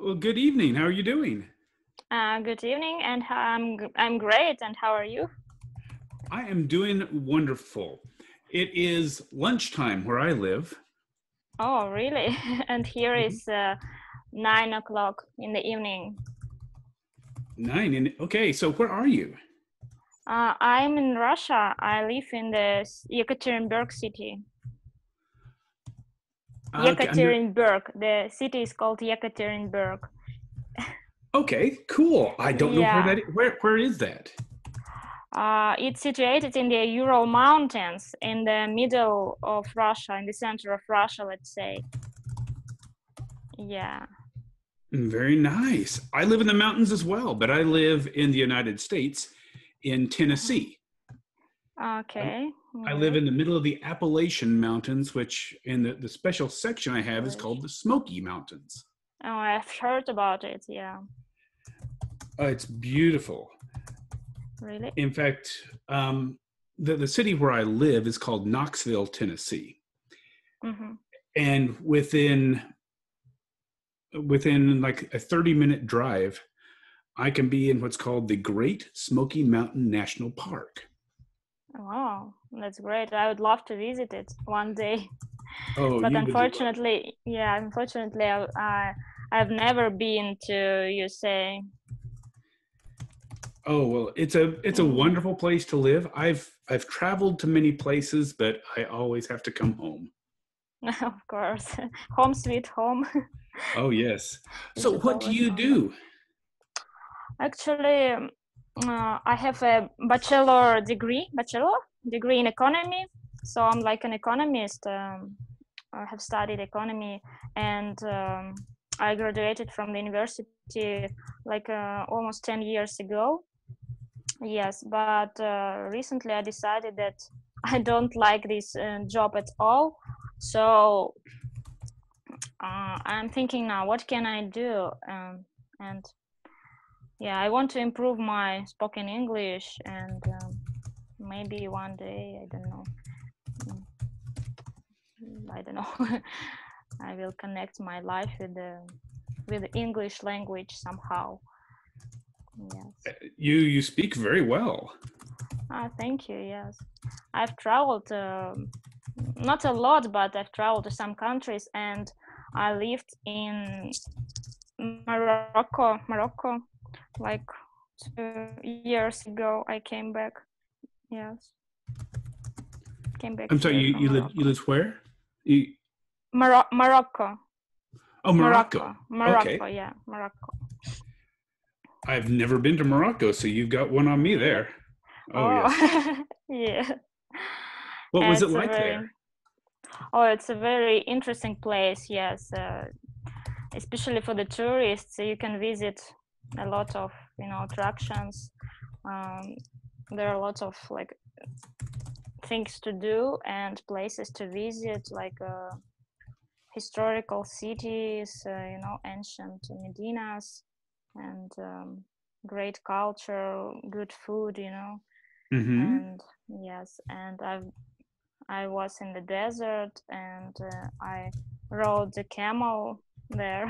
Well, good evening. How are you doing? Good evening, and I'm great. And how are you? I am doing wonderful. It is lunchtime where I live. Oh, really? And here Mhm. is 9 o'clock in the evening. Nine. And okay, so where are you? I'm in Russia. I live in the Yekaterinburg city. Okay, Yekaterinburg. The city is called Yekaterinburg. okay, cool. I don't know where Yeah. where is that? It's situated in the Ural Mountains, in the middle of Russia, in the center of Russia, let's say. Yeah. Very nice. I live in the mountains as well, but I live in the United States in Tennessee. I, Okay. I live Great. in the middle of the Appalachian Mountains, which in the special section I have is called the Smoky Mountains. Oh, I've heard about it. Yeah. It's beautiful. Really? In fact, the city where I live is called Knoxville, Tennessee, Mm-hmm. and within like a 30-minute drive, I can be in what's called the Great Smoky Mountain National Park. Wow, that's great. I would love to visit it one day. Oh, But you would love it. unfortunately, I've never been to USA. Oh well, it's a Mm. wonderful place to live. I've traveled to many places, but I always have to come home. Of course, home sweet home. Oh yes. You So should what do always you come back. do? Actually, I have a bachelor degree in economy. So I'm like an economist. I have studied economy, and I graduated from the university like almost 10 years ago. Yes, but recently I decided that I don't like this job at all. So I'm thinking now, what can I do? And yeah, I want to improve my spoken English, and maybe one day, mm, I don't know, I will connect my life with the English language somehow. Yes. You speak very well. Thank you. Yes, I've traveled not a lot, but I've traveled to some countries, and I lived in Morocco, like 2 years ago. I came back. Yes, came back I'm sorry, here from you Morocco. live where? You, Morocco, oh, Morocco. Morocco, Okay. Morocco. Yeah, Morocco. I've never been to Morocco, so you've got one on me Really? there. Oh, yes. Oh, yeah. What was it It's a like there? very it's a very interesting place. Yes, especially for the tourists, you can visit a lot of attractions. Um, there are lots of like things to do and places to visit, like historical cities, ancient medinas, and great culture, good food, Mm-hmm. and yes, and I was in the desert, and I rode the camel there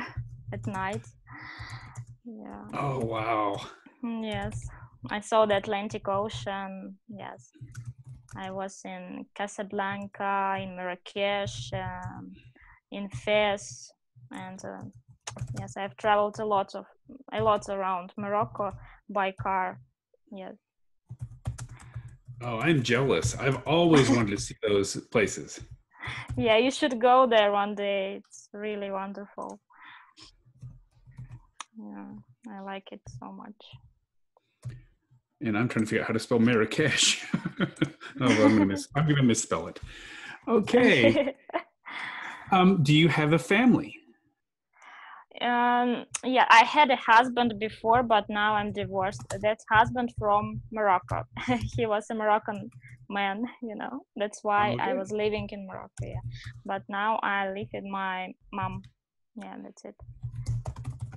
at night. Yeah. Oh, wow. Yes. I saw the Atlantic Ocean. Yes. I was in Casablanca, in Marrakesh, in Fez, and yes, I've traveled a lot around Morocco by car. Yes. Oh, I'm jealous. I've always wanted to see those places. Yeah, you should go there one day. It's really wonderful. Yeah, I like it so much. And I'm trying to figure out how to spell Marrakesh. Oh, well, I'm gonna misspell it. Okay. Do you have a family? Yeah, I had a husband before, but now I'm divorced. That's husband from Morocco. He was a Moroccan man, That's why I Okay. was living in Morocco. Yeah, but now I live with my mom. Yeah, that's it.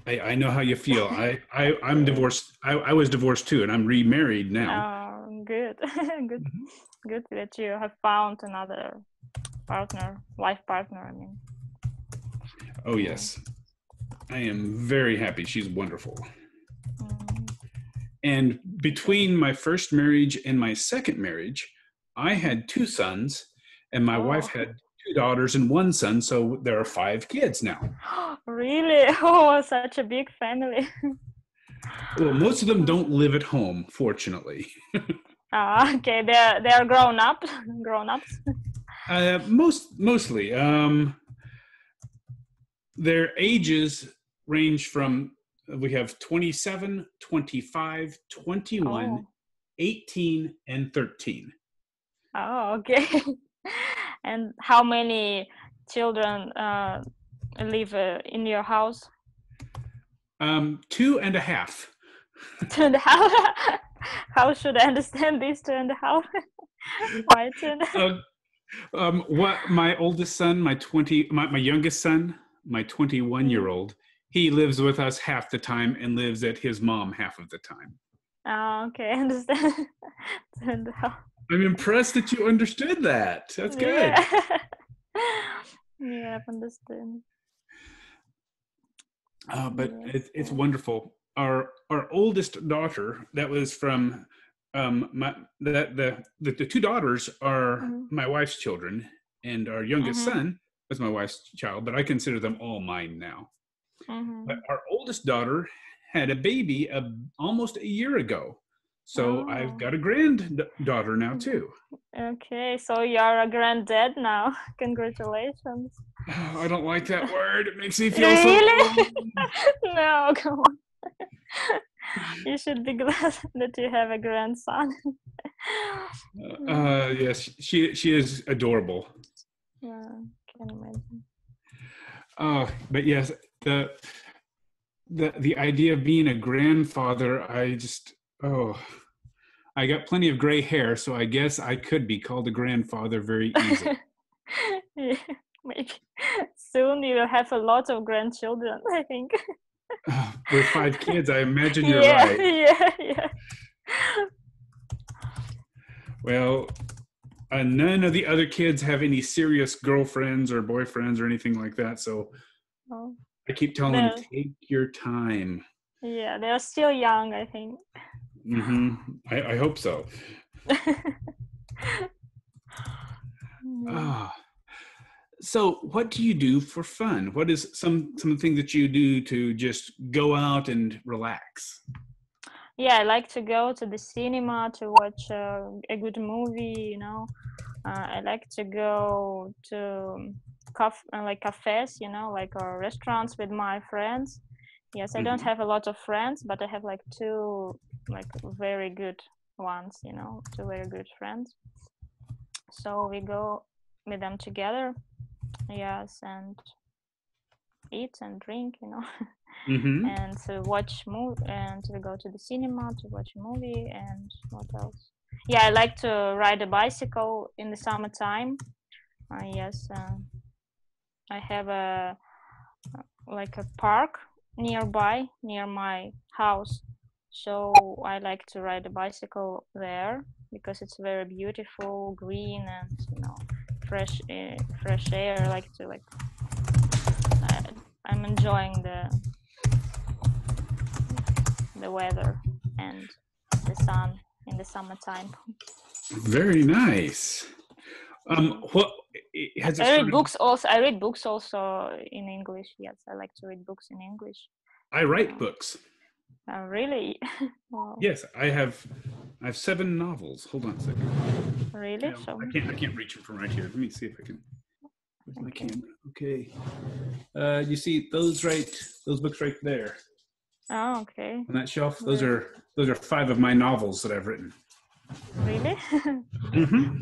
I know how you feel. I'm Yeah. divorced. I was divorced too, and I'm remarried now. Good, good, Mhm. good that you have found another partner, life partner. I mean, Oh yeah. yes. I am very happy. She's wonderful. Mm. And between my first marriage and my second marriage, I had 2 sons, and my wife Oh, had 2 daughters and 1 son. So there are 5 kids now. really? Oh, such a big family. Well, most of them don't live at home, fortunately. Okay, they're grown up, grown ups. Mostly. Their ages range from, we have 27, 25, 21, Oh, 18, and 13. oh, okay. And how many children live in your house? 2.5. 2.5. How should I understand this 2.5? Why 2.5? What my oldest son, my youngest son, my 21-year-old, he lives with us half the time and lives at his mom half of the time. Oh, okay, I understand. 2.5. I'm impressed that you understood that. That's good. Yeah. Yeah, I've understood. But Yes. it's wonderful. Our oldest daughter, that was from the 2 daughters are Mm-hmm. my wife's children, and our youngest Mm-hmm. son was my wife's child, but I consider them all mine now. But Mm-hmm. our oldest daughter had a baby almost a year ago. So I've Oh, got a granddaughter now too. okay. So you're a granddad now. Congratulations. Oh, I don't like that word. It makes me feel so Really? old. No, come on. You should be glad that you have a grandson. Yes, she is adorable. Yeah, can imagine. But yes, the idea of being a grandfather, I got plenty of gray hair, so I guess I could be called a grandfather very easily. Yeah, maybe soon you will have a lot of grandchildren, I think. With 5 kids, I imagine you're Yeah, right. yeah. Well, none of the other kids have any serious girlfriends or boyfriends or anything like that, so Oh, I keep telling them, they're, take your time. yeah, they're still young, I think. I hope so. Yeah. Ah, so what do you do for fun? What is something that you do to just go out and relax? Yeah, I like to go to the cinema to watch a good movie, you know. I like to go to like cafes, you know, like restaurants with my friends. Yes, I don't Mhm. have a lot of friends, but I have like 2 like very good ones, you know, 2 very good friends. So we go with them together, yes, and eat and drink, you know, Mhm. and to watch movie, and we go to the cinema to watch a movie. And what else? Yeah, I like to ride a bicycle in the summertime. Yes, I have a like a park nearby near my house, so I like to ride a bicycle there because it's very beautiful, green, and you know, fresh air. I like to uh, I'm enjoying the weather and the sun in the summertime. Very nice. Yeah. What has it I read started? books also. I read books also in English. Yes, I like to read books in English. I write Uh, books. Really? Wow. Yes, I have 7 novels. Hold on a second. Really? Yeah, So I can't reach them from right here. Let me see if I can. Where's my okay. camera? Okay. You see those books right there Oh, okay. on that shelf? Those Very are 5 of my novels that I've written. really. Hmm.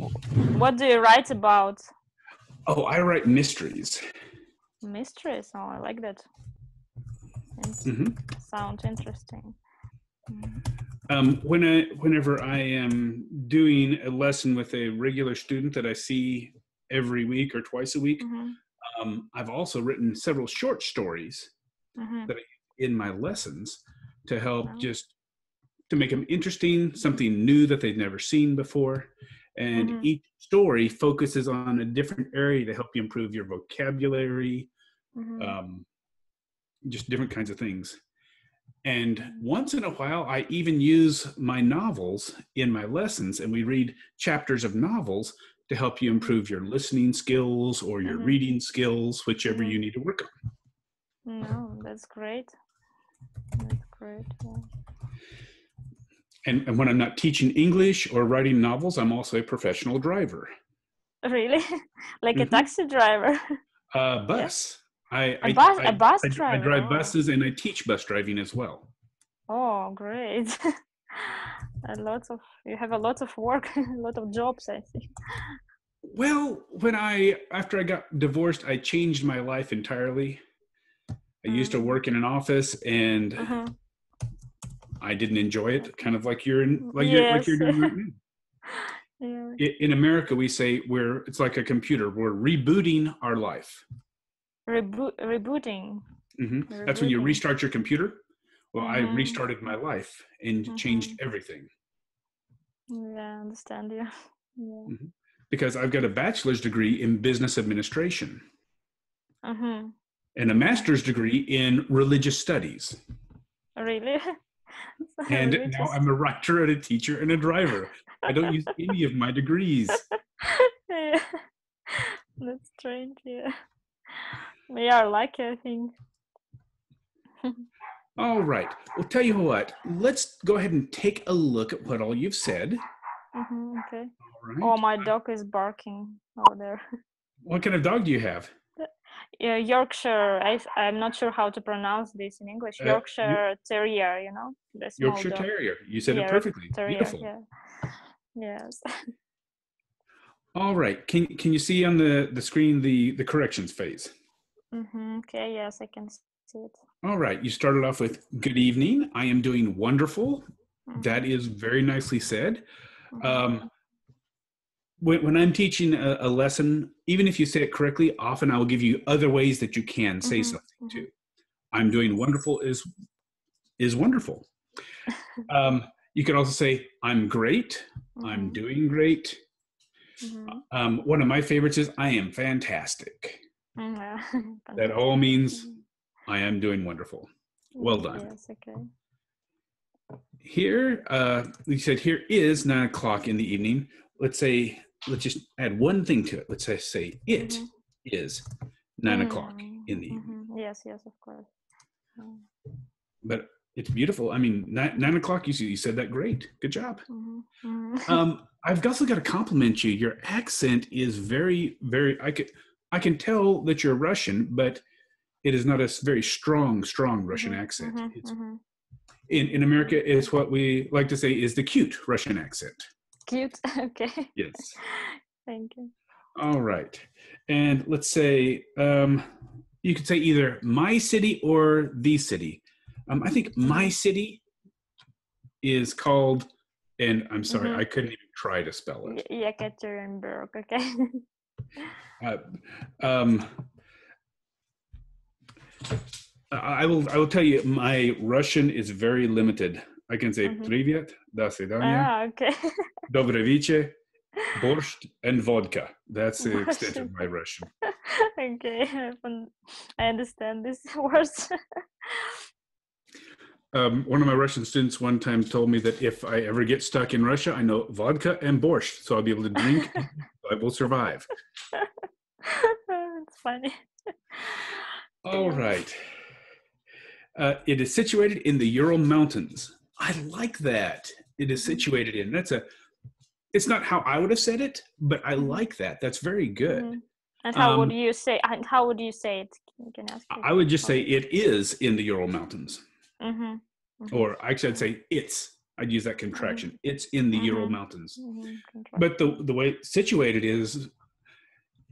What do you write about? Oh, I write mysteries. Mysteries. Oh, I like that. It Hmm. sounds interesting. Mm. Whenever I am doing a lesson with a regular student that I see every week or twice a week, Mhm. I've also written several short stories Mhm. that I use in my lessons to help Oh. just to make them interesting, something new that they've never seen before. And Mhm. each story focuses on a different area to help you improve your vocabulary, Mhm. um, just different kinds of things. And once in a while, I even use my novels in my lessons, and we read chapters of novels to help you improve your listening skills or your reading skills, whichever you need to work on. No, that's great. That's great. Yeah. And when I'm not teaching English or writing novels, I'm also a professional driver. Really? Like a taxi driver? Bus. Yeah. A bus driver? I drive buses, and I teach bus driving as well. Oh, great. You have a lot of work, a lot of jobs, I think. Well, after I got divorced, I changed my life entirely. I used to work in an office, and I didn't enjoy it, kind of like you're doing right now. Yeah. In America, we say it's like a computer. We're rebooting our life. Rebooting. That's when you restart your computer. Well, I restarted my life and changed everything. Yeah, I understand you. Yeah. Because I've got a bachelor's degree in business administration and a master's degree in religious studies. Really? And now I'm a writer and a teacher and a driver. I don't use any of my degrees. Yeah. That's strange, yeah. We are lucky, I think. All right. Well, tell you what, let's go ahead and take a look at what all you've said. Okay. All right. Oh, my dog is barking over there. What kind of dog do you have? Yeah, Yorkshire. I'm not sure how to pronounce this in English. Yorkshire Terrier, you know? The small Yorkshire dog. Terrier. You said it perfectly. Terrier, beautiful. Yeah. Yes. All right. Can you see on the screen the corrections phase? Okay, yes, I can see it. All right. You started off with good evening. I am doing wonderful. That is very nicely said. When I'm teaching a lesson, even if you say it correctly, often I will give you other ways that you can say something too. I'm doing wonderful is wonderful. You can also say, I'm great. I'm doing great. One of my favorites is, I am fantastic. That all means I am doing wonderful. Well done. Yes, okay. Here, you said here is 9 o'clock in the evening. Let's just add one thing to it. Let's say it is 9 o'clock in the evening. Yes, of course. But it's beautiful. I mean, 9 o'clock, you said that great. Good job. I've also got to compliment you. Your accent is very, very, I can tell that you're Russian, but it is not a very strong Russian accent. In America, it's what we like to say is the cute Russian accent. Cute, okay. Yes. Thank you. All right. And let's say, you could say either my city or the city. I think my city is called, and I'm sorry, I couldn't even try to spell it. Yekaterinburg, okay. I will tell you, my Russian is very limited. I can say Privyet, do свидания, Okay. Добрый вечер, borscht, and vodka. That's the extent of my Russian. Okay, I understand these words. One of my Russian students one time told me that if I ever get stuck in Russia, I know vodka and borscht, so I'll be able to drink, so I will survive. It's funny. All right. It is situated in the Ural Mountains. I like that. It is situated in. It's not how I would have said it, but I like that. That's very good. And how would you say? How would you say it? You can ask. I would just say it is in the Ural Mountains. Or actually, I'd say it's. I'd use that contraction. It's in the Ural Mountains. But the way it's situated is,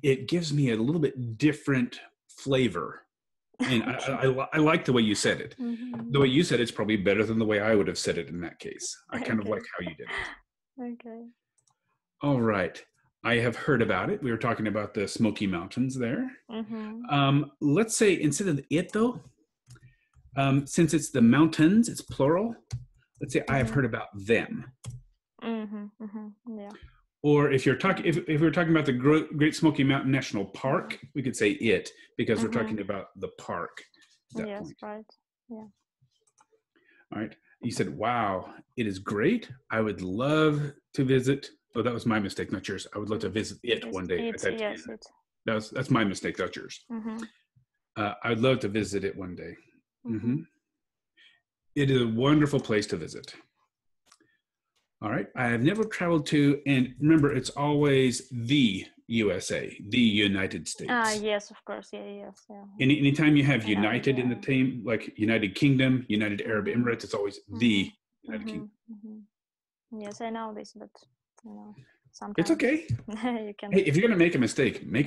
it gives me a little bit different flavor. And I like the way you said it. The way you said it's probably better than the way I would have said it in that case. I kind of like how you did it. Okay. All right. I have heard about it. We were talking about the Smoky Mountains there. Let's say instead of it though, since it's the mountains, it's plural. Let's say I have heard about them. Yeah. Or if you're talking, if we're talking about the Great Smoky Mountain National Park, we could say it because we're talking about the park. that Yes, point. right. Yeah. All right. You said, wow, it is great. I would love to visit. Oh, that was my mistake, not yours. I would love to visit it one day. I typed Yes, in. it. That's my mistake, not yours. Mm-hmm. I'd love to visit it one day. Mm-hmm. It is a wonderful place to visit. All right. I have never traveled to, and remember, it's always the USA, the United States. Yes, of course. Yeah, yes. Yeah. Anytime you have I know, United in the yeah. team, like United Kingdom, United Arab Emirates, it's always the United Kingdom. Yes, I know this, but you know, sometimes It's okay. you can. Hey, if you're going to make a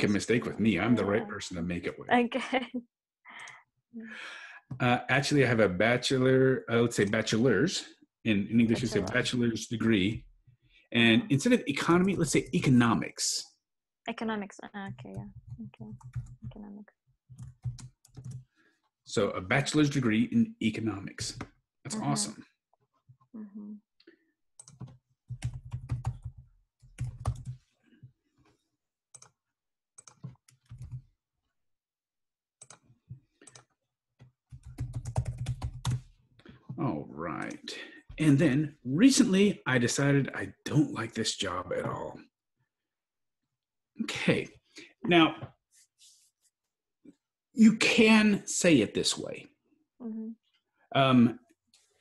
mistake with me. I'm the right Yeah. person to make it with. Okay. Actually, I have a bachelor, let's say bachelor's. In English, we say bachelor's degree. And instead of economy, let's say economics. Economics. Okay, yeah. Okay. Economics. So a bachelor's degree in economics. That's awesome. All right. And then recently I decided I don't like this job at all. Okay. Now, you can say it this way.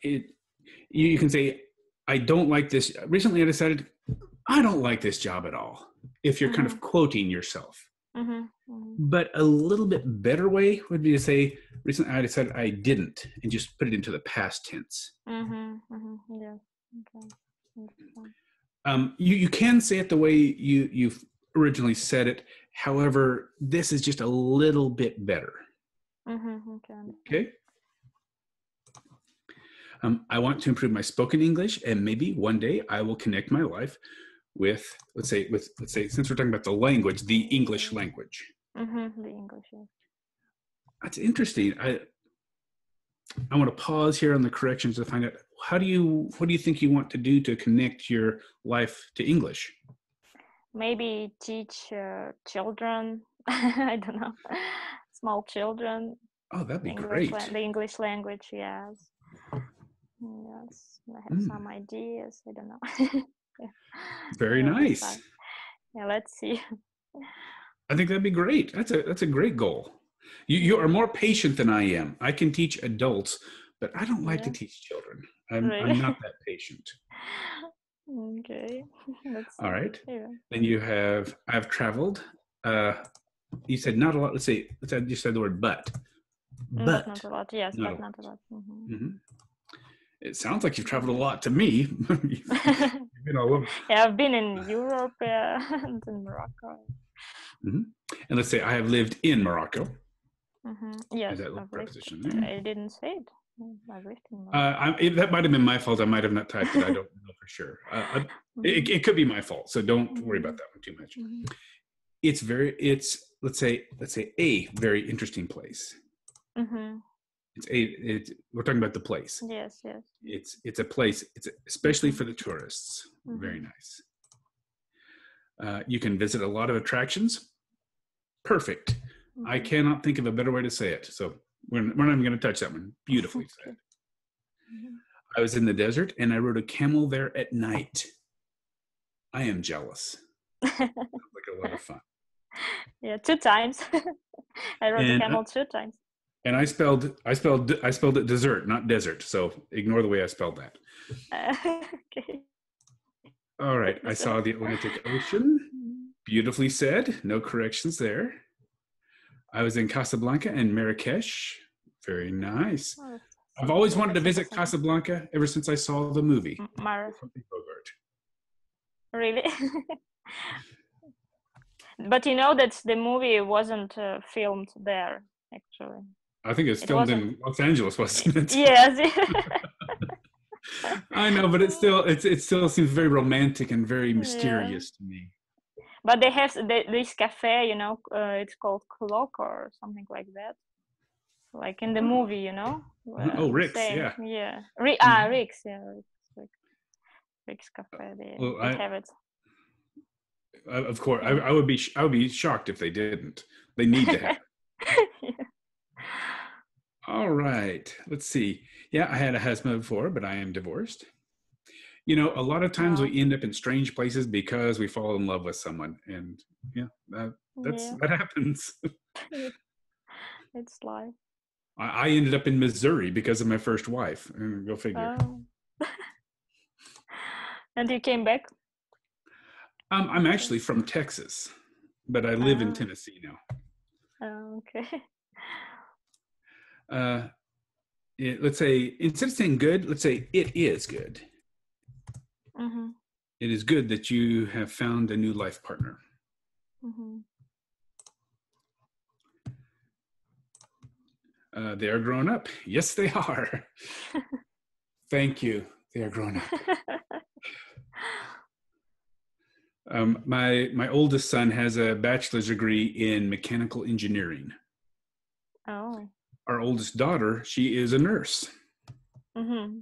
You can say, I don't like this. Recently I decided I don't like this job at all. If you're kind of quoting yourself. But a little bit better way would be to say, recently I decided I didn't, and just put it into the past tense. Yeah. Okay. You can say it the way you've originally said it. However, this is just a little bit better. Okay. I want to improve my spoken English, and maybe one day I will connect my life with, let's say, since we're talking about the language, the English language. The English. Yeah. That's interesting. I want to pause here on the corrections to find out what do you think you want to do to connect your life to English? Maybe teach children. I don't know, small children. Oh, that'd be great. The English language. Yes. Yes. I have some ideas. I don't know. Yeah. Very nice. Yeah, let's see. I think that'd be great. That's a great goal. You are more patient than I am. I can teach adults, but I don't like to teach children. I'm not that patient. Okay. All right. Yeah. Then I've traveled. You said not a lot. Let's say you said the word but. But not a lot. Yes, but not a lot. It sounds like you've traveled a lot to me. You've been all over. Yeah, I've been in Europe and in Morocco. And let's say I have lived in Morocco. Yes, I didn't say it. I've lived in Morocco. That might have been my fault. I might have not typed it. I don't know for sure. It could be my fault, so don't worry about that one too much. It's let's say a very interesting place. We're talking about the place. Yes. It's a place. It's especially for the tourists. Very nice. You can visit a lot of attractions. Perfect. I cannot think of a better way to say it. So we're not even going to touch that one. Beautifully said. I was in the desert and I rode a camel there at night. I am jealous. Sounds like a lot of fun. Yeah, 2 times. I rode the camel 2 times. And I spelled it dessert, not desert. So ignore the way I spelled that. Okay. All right. I saw the Atlantic Ocean. Beautifully said. No corrections there. I was in Casablanca and Marrakesh. Very nice. I've always wanted to visit Casablanca ever since I saw the movie. Really? But you know that the movie wasn't filmed there, actually. I think it's filmed in Los Angeles, wasn't it? Yes. I know, but it still seems very romantic and very mysterious to me. But they have this cafe, you know, it's called Clock or something like that. Like in the movie, you know. Rick's, yeah. Yeah. Rick's, yeah. Rick's cafe. They have it. Of course, I would be shocked if they didn't. They need to have it. All right. Let's see. Yeah, I had a husband before, but I am divorced. A lot of times Oh, we end up in strange places because we fall in love with someone, and yeah, yeah. that happens. It's life. I ended up in Missouri because of my first wife. Go figure. Oh. And you came back? I'm actually from Texas, but I live in Ah, Tennessee now. oh, okay. Uh, let's say instead of saying good, let's say it is good. Mm-hmm. It is good that you have found a new life partner. Mm-hmm. They are grown up. Yes, they are. Thank you. They are grown up. My oldest son has a bachelor's degree in mechanical engineering. Oh. Our oldest daughter, she is a nurse. Mm-hmm.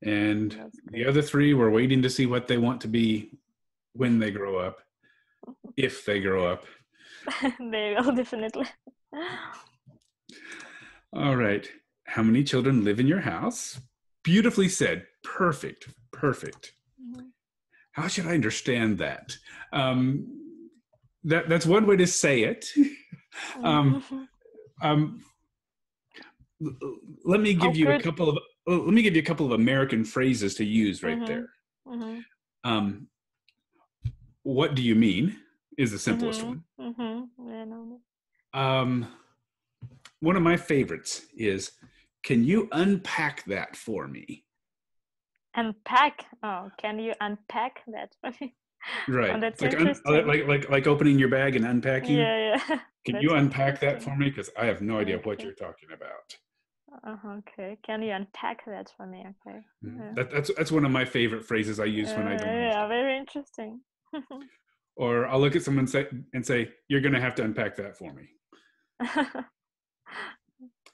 And That's the good. other three, we're waiting to see what they want to be when they grow up, if they grow up. They will definitely. All right. How many children live in your house? Beautifully said. Perfect. Perfect. Mhm. How should I understand that? That's one way to say it. um, Mhm. um, let me How give you a could? couple of let me give you a couple of American phrases to use right there. Mhm. Mhm. Um, what do you mean is the simplest Mhm. one. Mhm. Yeah, no. Um, one of my favorites is, can you unpack that for me? Unpack. Oh, can you unpack that for me? Oh, Right. that's Like interesting. like opening your bag and unpacking. Yeah, yeah. Can you That's unpack that for interesting. me? Because I have no idea what Okay. you're talking about. Okay. Can you unpack that for me? Okay. Yeah. That's one of my favorite phrases I use when I don't Yeah. understand. Very interesting. Or I'll look at someone and say, "You're going to have to unpack that for me."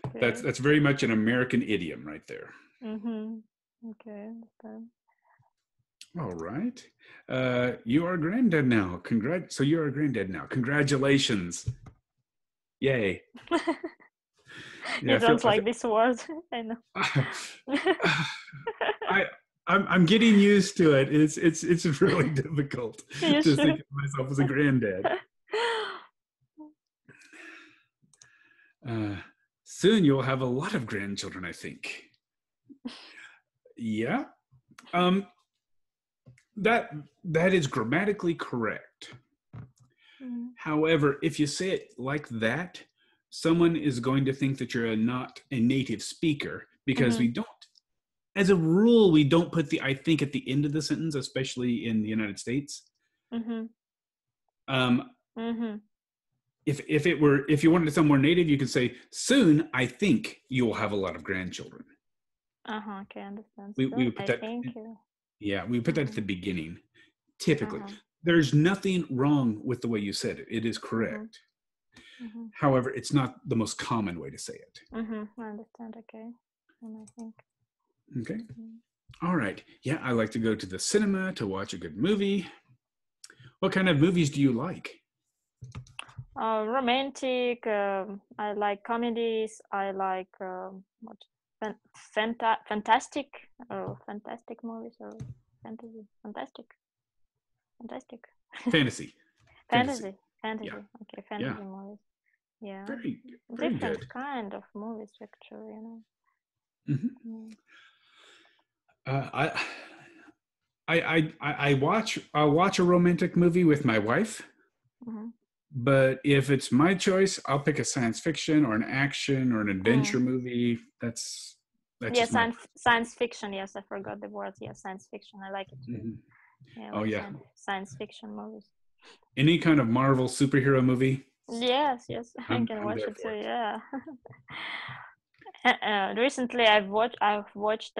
Okay. That's very much an American idiom right there. Mhm. Okay. Understand. All right. You are a granddad now. So you're a granddad now. Congratulations. Yay. Yeah, You don't like this word. I know. I I'm getting used to it. It's really difficult You to should. think of myself as a granddad. Uh, Soon you'll have a lot of grandchildren, I think. Yeah. Um, that that is grammatically correct. Mm, However, if you say it like that, someone is going to think that you're not a native speaker because mhm, we don't, as a rule, we don't put the I think at the end of the sentence, especially in the United States. mhm, Um, mhm. if you wanted to sound more native, you could say, "Soon, I think you'll have a lot of grandchildren." Okay, understand. We Soon, would put I that, think you. yeah, we would put that at the Mhm, beginning. Typically, uh-huh, there's nothing wrong with the way you said it. It is mhm, correct. mhm, However, it's not the most common way to say it. mhm. I understand. Okay, and I think. Okay. Mhm. All right. Yeah, I like to go to the cinema to watch a good movie. What kind of movies do you like? Romantic. I like comedies. I like what? Fantastic. Fantastic movies or fantasy. Fantastic. Fantasy. Fantasy. Fantasy. Yeah. Fantasy. Okay, Yeah. fantasy movies. Yeah, Very different good. kind of movies actually. Hmm. Mm. Uh, I, I'll watch a romantic movie with my wife, Mhm. but if it's my choice, I'll pick a science fiction or an action or an adventure Mm. movie. That's Yeah, just my science fiction. Yes, I forgot the word. Yeah, science fiction. I like it too. Mhm. Yeah, I Oh like yeah. science fiction movies. Any kind of Marvel superhero movie, Yes, yes, I can I'm watch there it too. for it. Yeah. Recently, I've watched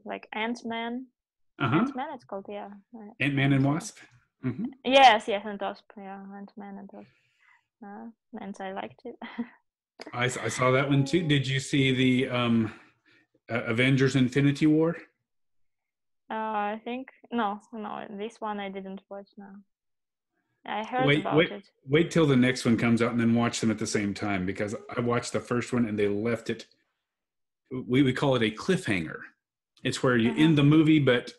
like Ant-Man. Uh-huh. Ant-Man, it's called. Yeah. Ant-Man and And Wasp. Hmm. yes, yes, and Wasp. Yeah, Ant-Man and Wasp. And I liked it. I saw that one too. Did you see the Avengers Infinity War? I think no, this one I didn't watch now. I heard about it. Wait till the next one comes out and then watch them at the same time, because I watched the first one and they left it. We call it a cliffhanger. It's where you end the movie, but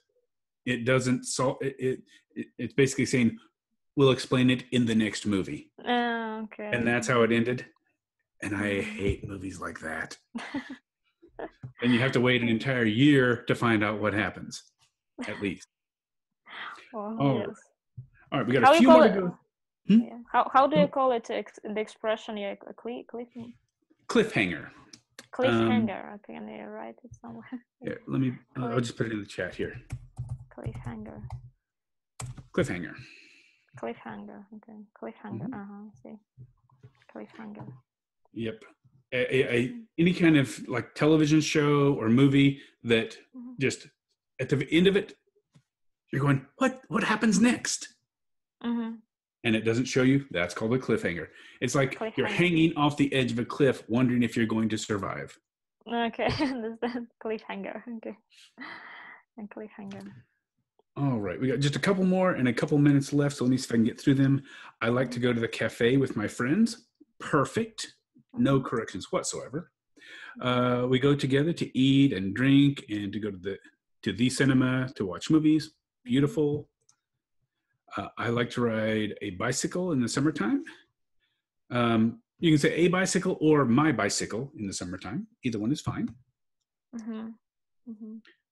it doesn't solve it. It's basically saying we'll explain it in the next movie. Okay. And that's how it ended. And I hate movies like that. And you have to wait an entire year to find out what happens, at least. Oh, yes. All right, we got a few more to go. Yeah. How do you call it? The expression, yeah, cliffhanger. Cliffhanger. Okay, can you write it somewhere? Yeah, let me. I'll just put it in the chat here. Cliffhanger. Cliffhanger. Cliffhanger. Okay. Cliffhanger. See. Cliffhanger. Yep. Any kind of like television show or movie that just at the end of it, you're going, what happens next? And it doesn't show you. That's called a cliffhanger. It's like you're hanging off the edge of a cliff, wondering if you're going to survive. Okay, understand. Cliffhanger. Okay. And cliffhanger. All right, we got just a couple more and a couple minutes left, so let me see if I can get through them. I like to go to the cafe with my friends. Perfect. No corrections whatsoever. We go together to eat and drink and to go to the cinema to watch movies. Beautiful. I like to ride a bicycle in the summertime. You can say a bicycle or my bicycle in the summertime. Either one is fine.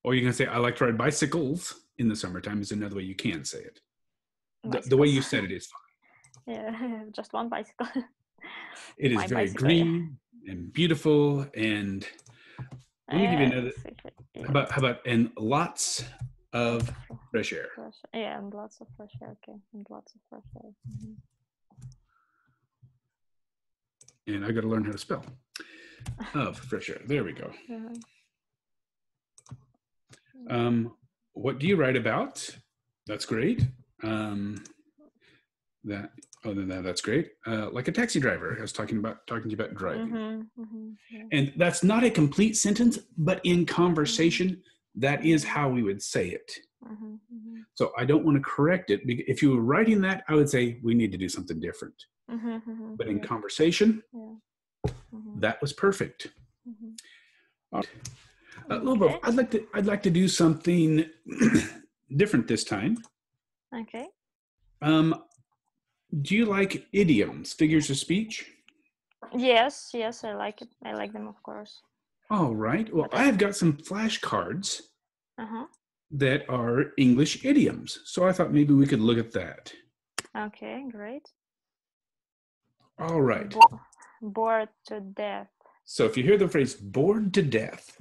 Or you can say I like to ride bicycles in the summertime is another way you can say it. The way you said it is fine. Yeah, just one bicycle. It is very green and beautiful, and let me give you another. How about and lots of fresh air. Yeah, and lots of fresh air. Okay, and lots of fresh air. And I got to learn how to spell of fresh air. There we go. What do you write about? That's great. That's great. Like a taxi driver. I was talking to you about driving. And that's not a complete sentence, but in conversation, that is how we would say it. So I don't want to correct it. If you were writing that, I would say we need to do something different. But in conversation, that was perfect. Lobo, I'd like to do something different this time. Okay. Do you like idioms, figures of speech? Yes, I like it. I like them, of course. All right. Well, I have got some flashcards that are English idioms. So I thought maybe we could look at that. Okay, great. All right. Bored to death. So if you hear the phrase bored to death,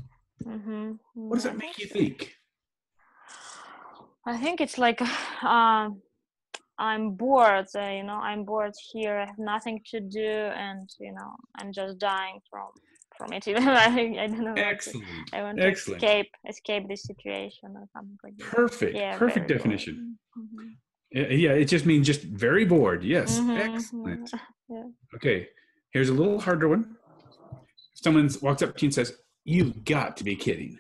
what does that make you think? I think it's like I'm bored, I'm bored here. I have nothing to do, and I'm just dying from it. I don't know. Excellent. I want to escape this situation or something like that. Perfect. Yeah, perfect definition. Yeah, it just means just very bored. Yes. Excellent. Yeah. Okay, here's a little harder one. Someone walks up to you and says, "You've got to be kidding."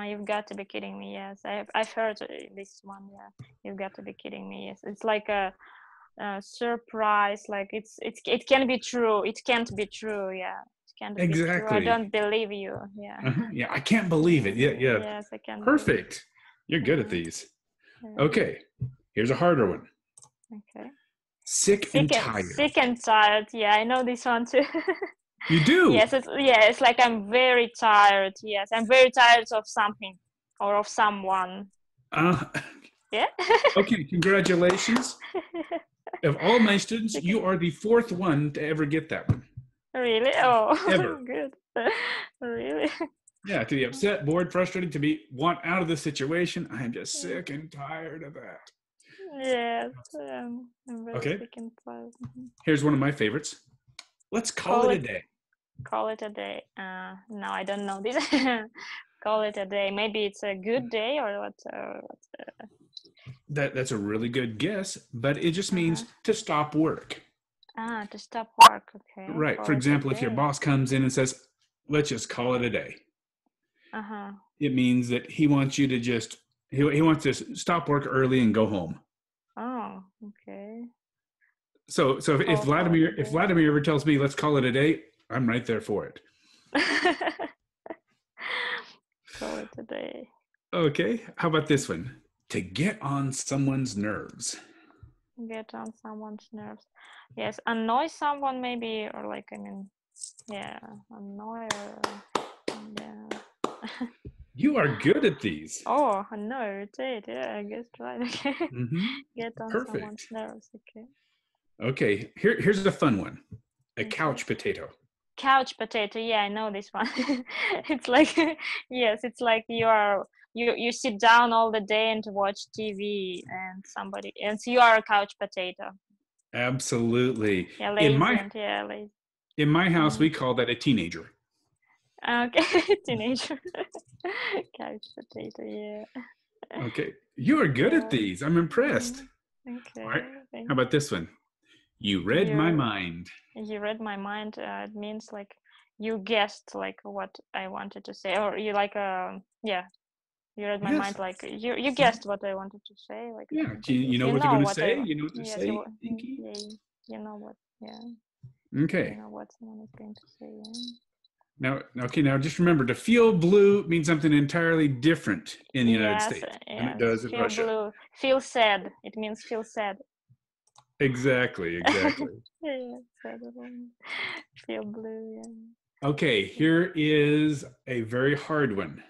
You've got to be kidding me. Yes, I've heard this one. Yeah, you've got to be kidding me. Yes, it's like a surprise. Like it can be true. It can't be true. Yeah, it can't be true. I don't believe you. Yeah. Yeah, I can't believe it. Yeah. Yes, I can. Perfect. You're good at these. Okay, here's a harder one. Okay. Sick and tired. Sick and tired. Yeah, I know this one too. You do? Yes, it's like I'm very tired. Yes, I'm very tired of something or of someone. Yeah. Okay, congratulations. Of all my students, you are the fourth one to ever get that one. Really? Oh, ever. Good. Really? Yeah, to be upset, bored, frustrated, to want out of the situation. I'm just sick and tired of that. Yes, I'm very sick and tired. Here's one of my favorites. Let's call it a day. Call it a day. No, I don't know this. Call it a day. Maybe it's a good day or what? That's a really good guess, but it just means to stop work. To stop work. Okay. Right. For example, if your boss comes in and says, "Let's just call it a day," it means that he wants you to he wants to stop work early and go home. Oh, okay. So if Call for it a Vladimir ever tells me let's call it a day, I'm right there for it. day. Call it a day. Okay, how about this one? To get on someone's nerves. Get on someone's nerves. Yes, annoy someone maybe, or like, yeah, annoy or yeah. You are good at these. Oh, annoy, irritate. Yeah, I guess right. Okay. Get on someone's Perfect. nerves. Okay. Okay, here's a fun one. A couch potato. Couch potato. Yeah, I know this one. It's like, yes, it's like you sit down all the day and watch TV, and so you are a couch potato. Absolutely. Yeah, lazy and yeah, lazy. In my house, we call that a teenager. Okay, teenager. Couch potato. Yeah. Okay, you are good at these. I'm impressed. Okay. All right, how about this one? You read my mind. You read my mind. It means like you guessed like what I wanted to say, or you like yeah. You read my mind, like you guessed what I wanted to say, like yeah. You know what they're going to say. You know what to yes, say. yeah, you know what, yeah. Okay. You know what someone is going to say. Yeah. Now just remember, to feel blue means something entirely different in the United States than it does in feel Russia. blue, feel sad. It means feel sad. Exactly. Yeah, sad. Feel blue. Yeah. Okay, here is a very hard one.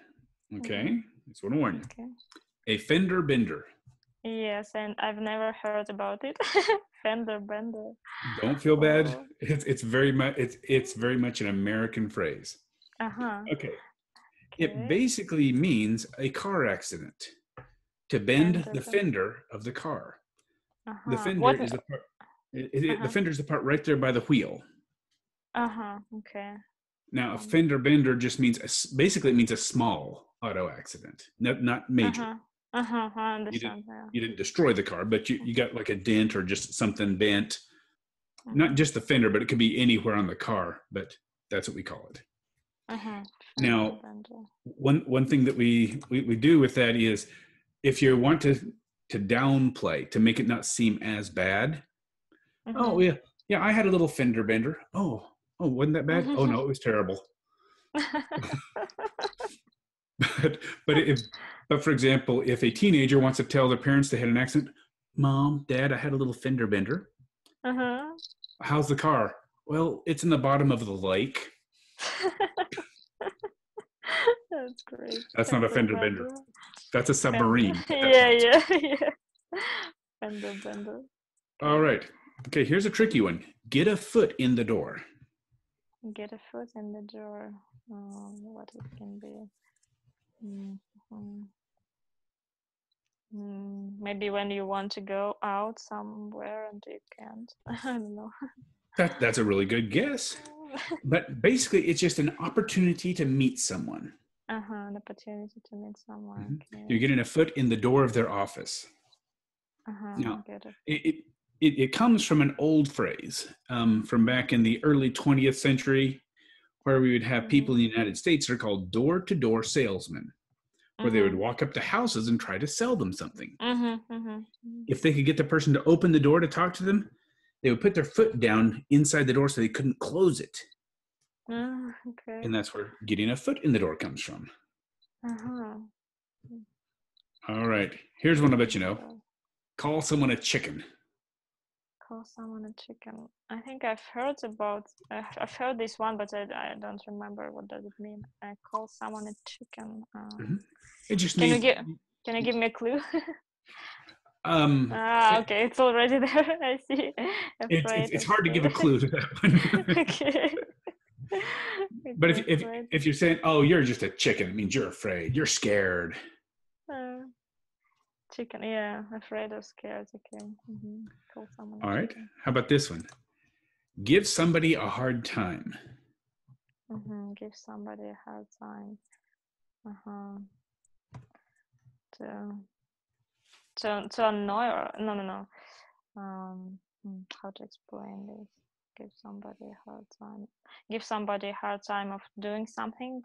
Okay, just want to warn you. Okay. A fender bender. Yes, and I've never heard about it. Fender bender. Don't feel bad. It's very much an American phrase. Okay. It basically means a car accident. To bend the fender of the car. The fender is the part. The fender is the part right there by the wheel. Okay. Now, a fender bender just means basically it means a small auto accident, not major. I understand. You didn't destroy the car, but you got like a dent or just something bent. Not just the fender, but it could be anywhere on the car. But that's what we call it. Now, one thing that we do with that is, if you want to downplay, to make it not seem as bad. Oh yeah, I had a little fender bender. Oh, wasn't that bad? Oh no, it was terrible. But for example, if a teenager wants to tell their parents they had an accident, Mom, Dad, I had a little fender bender. How's the car? Well, it's in the bottom of the lake. That's great. That's not a fender bender. That's a submarine. Yeah. Fender bender. All right. Okay, here's a tricky one. Get a foot in the door. Get a foot in the door. What it can be. Maybe when you want to go out somewhere and you can't. I don't know. That's a really good guess. But basically, it's just an opportunity to meet someone. An opportunity to meet someone. Okay. You're getting a foot in the door of their office. Now, it comes from an old phrase from back in the early 20th century, where we would have people in the United States that are called door-to-door salesmen, where they would walk up to houses and try to sell them something. If they could get the person to open the door to talk to them, they would put their foot down inside the door so they couldn't close it. Okay. And that's where getting a foot in the door comes from. All right. Here's one I bet you know. Call someone a chicken. Call someone a chicken. I think I've heard this one, but I don't remember what does it mean. Call someone a chicken. It just means. Can you give me a clue? Okay, it's already there. I see. It's hard to give a clue to that one. Okay. But if you're saying, "Oh, you're just a chicken," it means you're afraid. You're scared. Chicken, yeah, afraid or scared. Okay. Call someone. All right. How about this one? Give somebody a hard time. Give somebody a hard time. To annoy or no. How to explain this? Give somebody a hard time. Give somebody a hard time of doing something.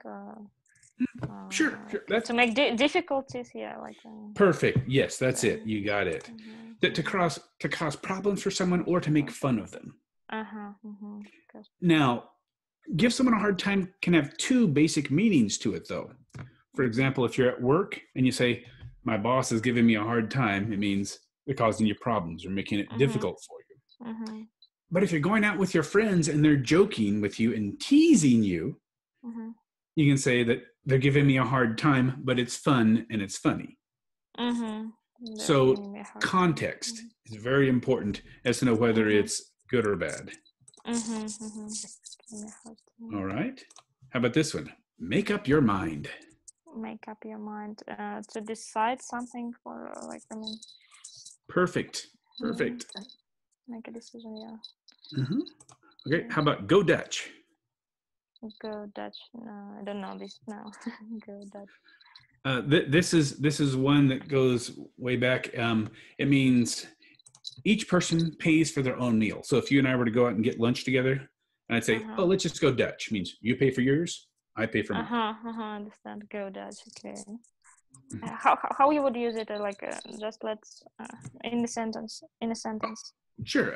Sure. That's to make difficulties. Yeah, like perfect. Yes, that's it. You got it. To cause problems for someone or to make fun of them. Now, give someone a hard time can have two basic meanings to it, though. For example, if you're at work and you say, "My boss is giving me a hard time," it means they're causing you problems or making it difficult for you. But if you're going out with your friends and they're joking with you and teasing you, you can say that they're giving me a hard time, but it's fun and it's funny. So context is very important as to know whether it's good or bad. All right. How about this one? Make up your mind. Make up your mind to decide something for Perfect. Make a decision, yeah. Okay, how about go Dutch? Go Dutch. No, I don't know this now. Go Dutch. This is one that goes way back. It means each person pays for their own meal. So if you and I were to go out and get lunch together, and I'd say, "Oh, let's just go Dutch," it means you pay for yours, I pay for mine. Understand. Go Dutch. Okay. How you would use it? Just let's in a sentence. Sure.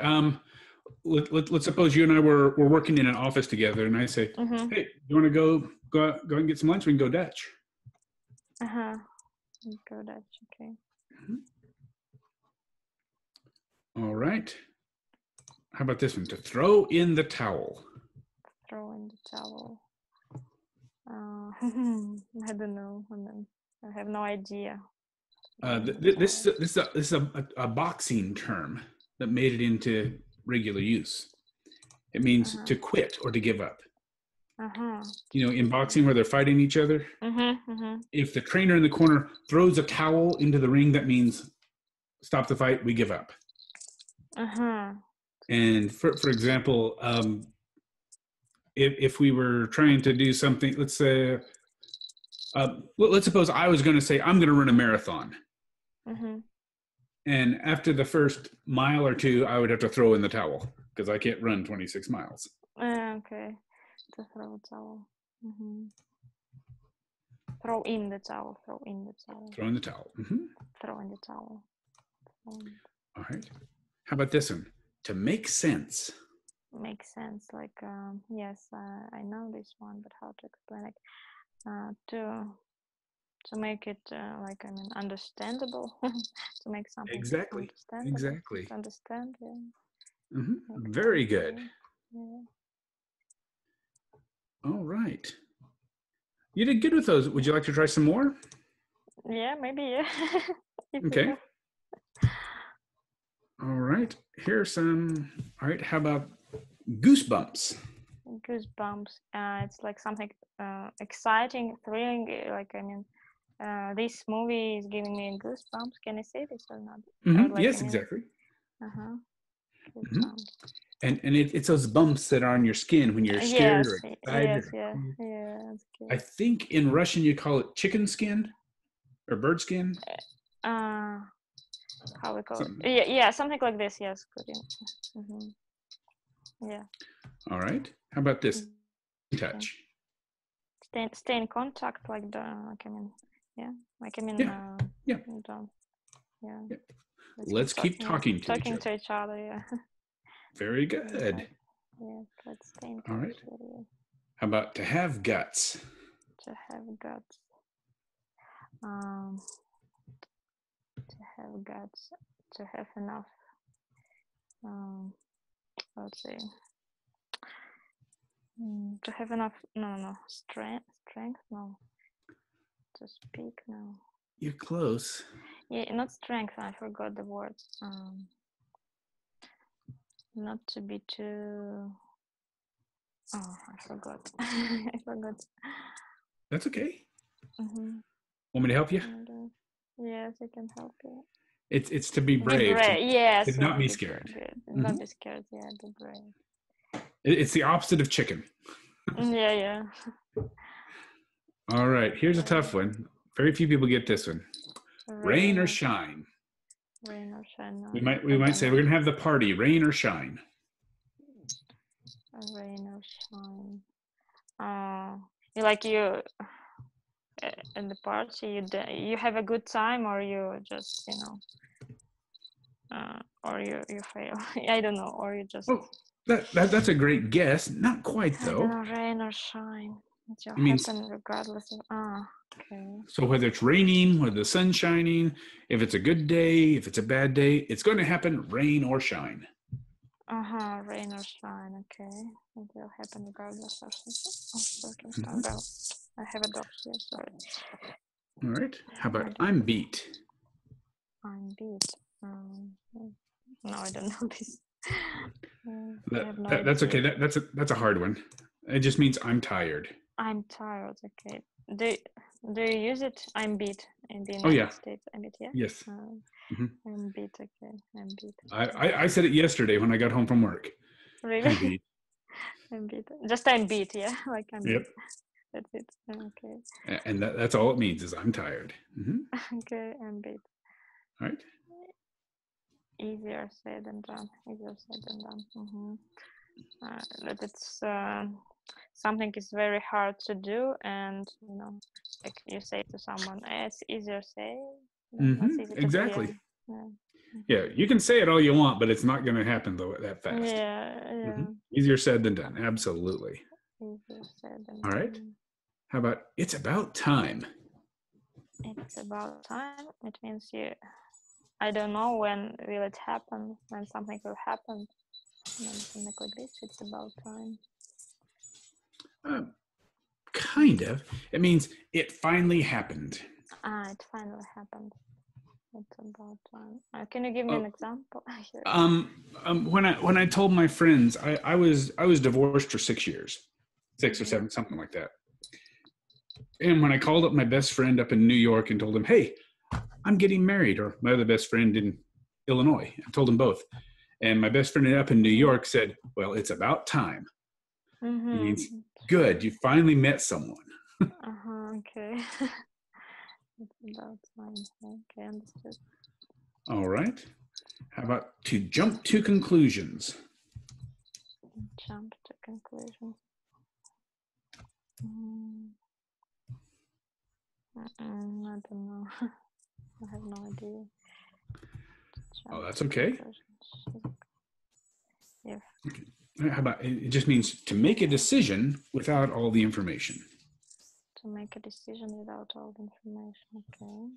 Let's suppose you and I were working in an office together, and I say, "Hey, you want to go and get some lunch? We can go Dutch." Go Dutch. Okay. All right. How about this one? To throw in the towel. Throw in the towel. I don't know. I have no idea. This is a boxing term that made it into regular use. It means to quit or to give up. You know, in boxing where they're fighting each other, if the trainer in the corner throws a towel into the ring, that means stop the fight, we give up. And for example, if we were trying to do something, let's say, let's suppose I was going to say, I'm going to run a marathon. And after the first mile or two, I would have to throw in the towel because I can't run 26 miles. Okay. To throw a towel. Throw in the towel. Throw in the towel. Throw in the towel. Throw in the towel. All right. How about this one? To make sense. Make sense. Like, yes, I know this one, but how to explain it? To make it understandable. To make something Exactly. To understand. Yeah. Very good. Yeah. All right. You did good with those. Would you like to try some more? Yeah, maybe. Yeah. Okay. All right. Here's some. All right. How about goosebumps? Goosebumps. It's like something exciting, thrilling. This movie is giving me goosebumps. Can I say this or not? Yes, exactly. Goosebumps. And it's those bumps that are on your skin when you're scared or excited. Yes. I think in Russian you call it chicken skin or bird skin. How we call it? Yeah, something like this. Yes, good. Yeah. All right. How about this? Touch. Stay in contact, Let's keep talking to each other. Yeah. Very good. Yeah, let's stay in touch. All right. How about to have guts? To have guts. To have guts. To have enough. Let's see. To have enough. No. Strength. No. To speak. No. You're close. Yeah, not strength. I forgot the word. Not to be too. Oh, I forgot. I forgot. That's okay. Want me to help you? Yes, I can help you. It's to be brave. Yes. To not be scared. Not be scared. Yeah, be brave. It's the opposite of chicken. Yeah. All right. Here's a tough one. Very few people get this one. Rain or shine. Rain or shine. No, we might say we're gonna have the party. Rain or shine. Rain or shine. in the party, you have a good time, or you just or you fail. I don't know, or you just. Oh, that's a great guess. Not quite I don't though. know, rain or shine. It will It means happen regardless of. Okay. so whether it's raining, whether the sun's shining, if it's a good day, if it's a bad day, it's going to happen rain or shine. Rain or shine. Okay, it will happen regardless of circumstance. Well, I have a dog here. Sorry. All right. How about I'm beat? I'm beat. No, I don't know this. I have no That's idea. okay. That's a hard one. It just means I'm tired. I'm tired. Okay. Do you use it? I'm beat in the Oh United yeah. States. I'm beat. Yeah. Yes. I'm beat. Okay. I'm beat. I said it yesterday when I got home from work. Really? I'm beat. I'm beat. Just I'm beat. Yeah. Like I'm Yep. beat. That's it. Okay. And that's all it means is I'm tired. Okay. I'm beat. All right. Easier said than done. Easier said than done. That it's something is very hard to do, and like you say to someone, it's easier say than it's easy Exactly. to do. Yeah, you can say it all you want, but it's not going to happen though that fast. Yeah. Easier said than done. Absolutely. Easier said than All right. done. How about it's about time? It's about time. It means I don't know when will it happen, when something will happen. Something like this. It's about time. Kind of. It means it finally happened. It finally happened. It's about time. Can you give me an example? When I told my friends I was divorced for 6 years, 6 or 7, something like that. And when I called up my best friend up in New York and told him, "Hey, I'm getting married," or my other best friend in Illinois, I told them both. And my best friend up in New York said, "Well, it's about time." It means, good, you finally met someone. Okay. It's about time. Okay, understood. All right. How about to jump to conclusions? Jump to conclusions. I don't know. I have no idea. Oh, that's okay. Yeah. How about it just means to make a decision without all the information. To make a decision without all the information. Okay.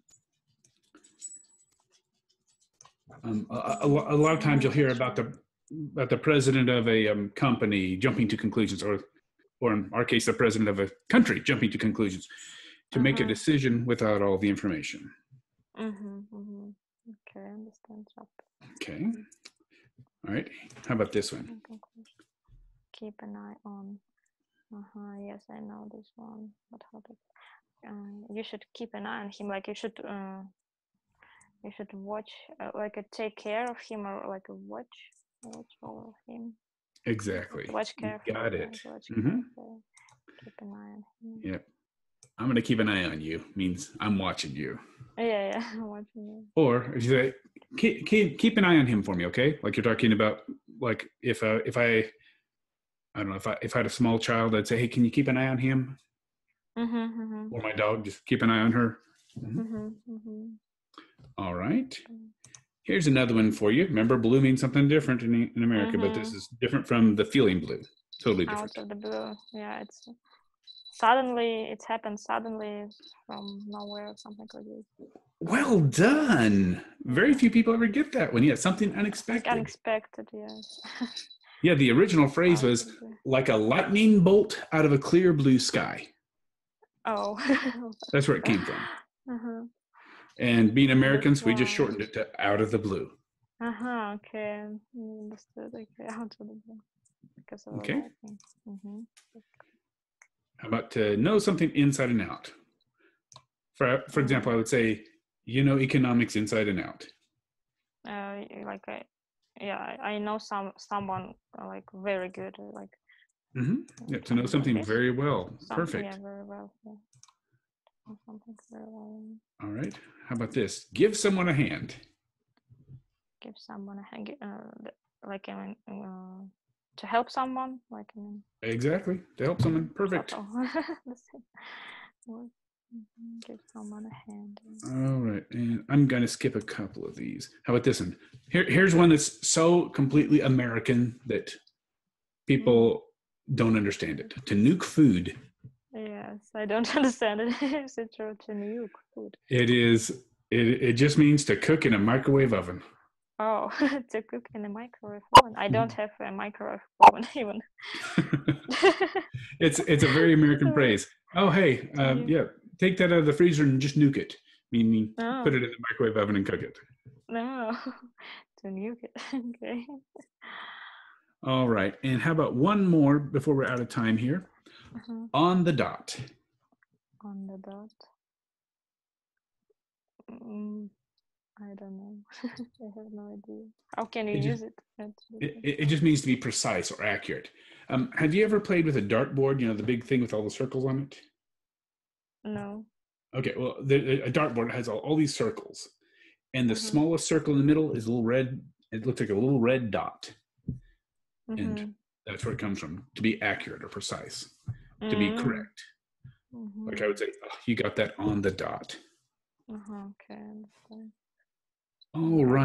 A lot of times you'll hear about the president of a company jumping to conclusions, or in our case, the president of a country jumping to conclusions, to make a decision without all the information. Okay, I understand that. Okay. All right. How about this one? Keep an eye on. Yes, I know this one. But how to? You should keep an eye on him. Like you should watch, like take care of him, or like watch over him. Exactly. Watch carefully. Got it. Keep an eye on him. Yep. I'm going to keep an eye on you means I'm watching you. Yeah, I'm watching you. Or if you say, keep an eye on him for me, okay? Like you're talking about, like if I don't know, if I had a small child, I'd say, hey, can you keep an eye on him? Or my dog, just keep an eye on her. All right. Here's another one for you. Remember, blue means something different in America, but this is different from the feeling blue. Totally different. Out of the blue. Yeah, it's suddenly, it happened suddenly from nowhere, something like this. Well done. Very few people ever get that one. Yeah, something unexpected. Like unexpected, yes. Yeah, the original phrase was like a lightning bolt out of a clear blue sky. Oh. That's where it came from. And being Americans, we just shortened it to out of the blue. Okay. Understood. Okay, out of the blue. Because of okay. How about to know something inside and out? For example, I would say, you know economics inside and out. I know someone like very good, like. Yeah, to know something like very well. Perfect. Yeah, very well. Yeah. Something very well. All right. How about this? Give someone a hand. Give someone a hand, like to help someone, like. Exactly, to help someone. Perfect. Give someone a hand. All right, and I'm going to skip a couple of these. How about this one? Here's one that's so completely American that people don't understand it. To nuke food. Yes, I don't understand it. Is it true to nuke food? It is. It just means to cook in a microwave oven. Oh, to cook in a microwave oven. I don't have a microwave oven even. It's a very American phrase. Oh, hey, yeah, take that out of the freezer and just nuke it. Meaning, put it in the microwave oven and cook it. No, to nuke it. Okay. All right, and how about one more before we're out of time here? On the dot. On the dot. I don't know. I have no idea. How can you use it? It just means to be precise or accurate. Have you ever played with a dartboard? You know, the big thing with all the circles on it? No. Okay, well, a dartboard has all these circles. And the smallest circle in the middle is a little red. It looks like a little red dot. And that's where it comes from, to be accurate or precise, to be correct. Like I would say, oh, you got that on the dot. Okay. All right.